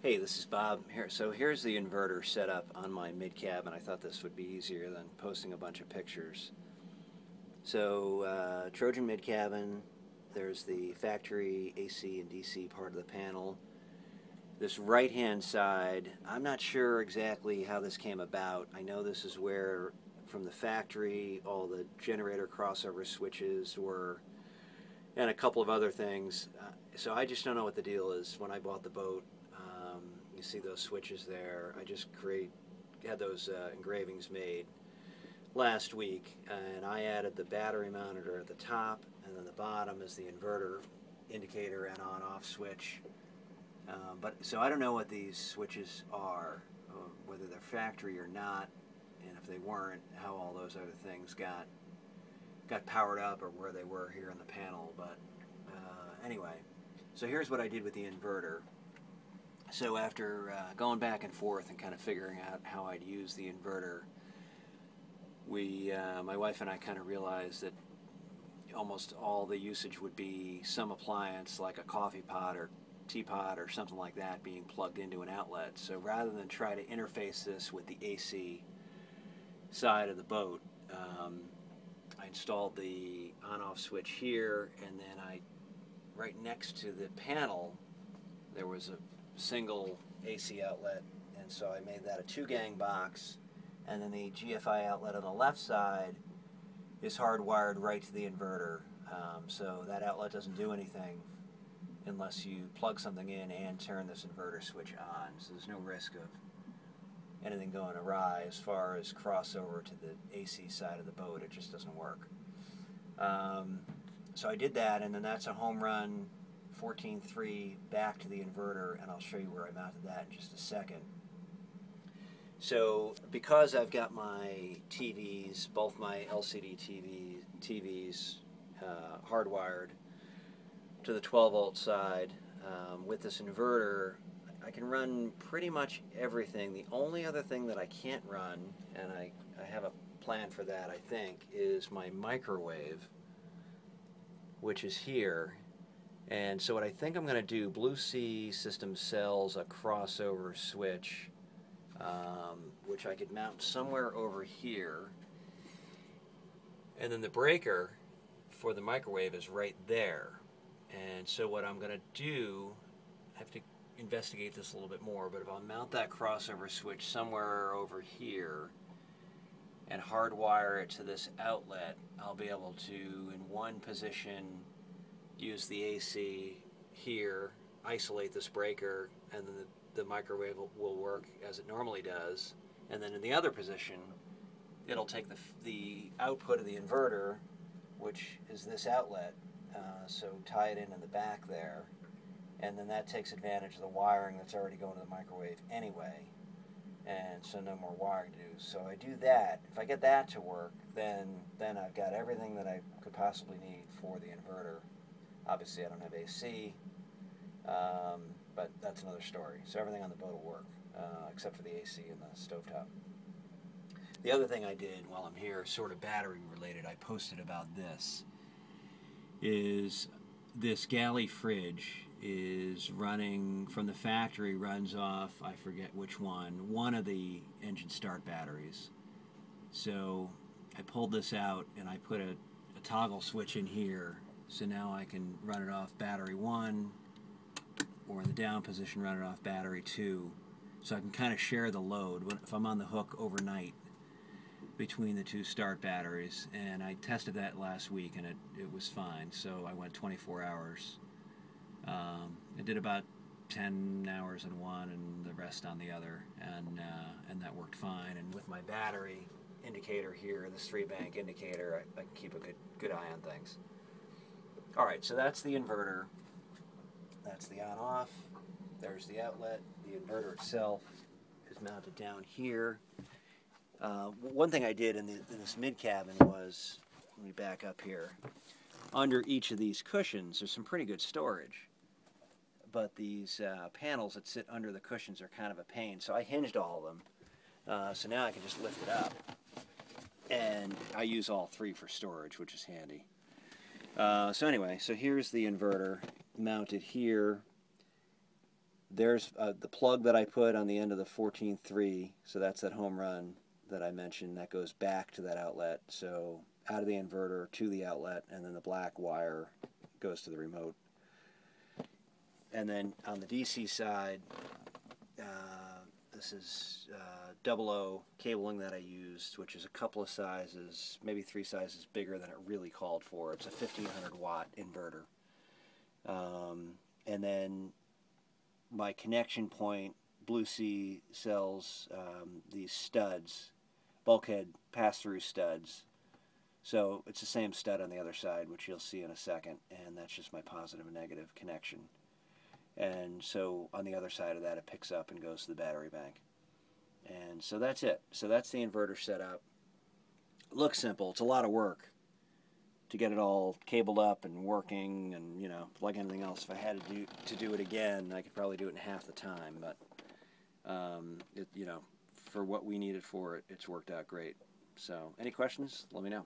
Hey, this is Bob here. So here's the inverter set up on my mid-cab, and I thought this would be easier than posting a bunch of pictures. So Trojan mid-cabin, there's the factory AC and DC part of the panel. This right-hand side, I'm not sure exactly how this came about. I know this is where, from the factory, all the generator crossover switches were, and a couple of other things. So I just don't know what the deal is. When I bought the boat, you see those switches there. I just had those engravings made last week, and I added the battery monitor at the top, and then the bottom is the inverter indicator and on-off switch. So I don't know what these switches are, whether they're factory or not, and if they weren't, how all those other things got powered up or where they were here in the panel. But anyway, so here's what I did with the inverter. So after going back and forth and kind of figuring out how I'd use the inverter, my wife and I kind of realized that almost all the usage would be some appliance like a coffee pot or teapot or something like that being plugged into an outlet. So rather than try to interface this with the AC side of the boat, I installed the on-off switch here, and then right next to the panel there was a single AC outlet, and so I made that a 2-gang box, and then the GFI outlet on the left side is hardwired right to the inverter, so that outlet doesn't do anything unless you plug something in and turn this inverter switch on, so there's no risk of anything going awry as far as crossover to the AC side of the boat. It just doesn't work. So I did that, and then that's a home run 14.3 back to the inverter, and I'll show you where I mounted that in just a second. So because I've got my TVs, both my LCD TVs hardwired to the 12-volt side, with this inverter, I can run pretty much everything. The only other thing that I can't run, and I have a plan for that, I think, is my microwave, which is here. And so what I think I'm going to do, Blue Sea System sells a crossover switch, which I could mount somewhere over here. And then the breaker for the microwave is right there. And so what I'm going to do, I have to investigate this a little bit more, but if I'll mount that crossover switch somewhere over here and hardwire it to this outlet, I'll be able to, in one position, use the AC here, isolate this breaker, and then the microwave will work as it normally does. And then in the other position, it'll take the output of the inverter, which is this outlet, so tie it in the back there, and then that takes advantage of the wiring that's already going to the microwave anyway, and so no more wiring to do. So I do that. If I get that to work, then I've got everything that I could possibly need for the inverter. Obviously I don't have AC, but that's another story. So everything on the boat will work, except for the AC and the stovetop. The other thing I did while I'm here, sort of battery related, I posted about this, is this galley fridge is running from the factory, runs off, I forget which one of the engine start batteries. So I pulled this out and I put a toggle switch in here, so now I can run it off battery 1, or in the down position run it off battery 2, so I can kind of share the load if I'm on the hook overnight between the two start batteries. And I tested that last week and it was fine, so I went 24 hours. I did about 10 hours on one and the rest on the other, and that worked fine. And with my battery indicator here, this 3-bank indicator, I can keep a good eye on things. Alright, so that's the inverter. That's the on-off. There's the outlet. The inverter itself is mounted down here. One thing I did in this mid-cabin was, let me back up here, under each of these cushions there's some pretty good storage, but these panels that sit under the cushions are kind of a pain, so I hinged all of them, so now I can just lift it up, and I use all 3 for storage, which is handy. So anyway, so here's the inverter mounted here. there's the plug that I put on the end of the 14.3, so that's that home run that I mentioned, that goes back to that outlet. So out of the inverter to the outlet, and then the black wire goes to the remote. And then on the DC side, this is 00 cabling that I used, which is a couple of sizes, maybe 3 sizes bigger than it really called for. It's a 1500 watt inverter. And then my connection point, Blue Sea sells these studs, bulkhead pass-through studs. So it's the same stud on the other side, which you'll see in a second, and that's just my positive and negative connection. And so on the other side of that, it picks up and goes to the battery bank. And so that's it. So that's the inverter setup. It looks simple. It's a lot of work to get it all cabled up and working, and you know, like anything else, if I had to do it again, I could probably do it in half the time. But you know, for what we needed for it, it's worked out great. So any questions, let me know.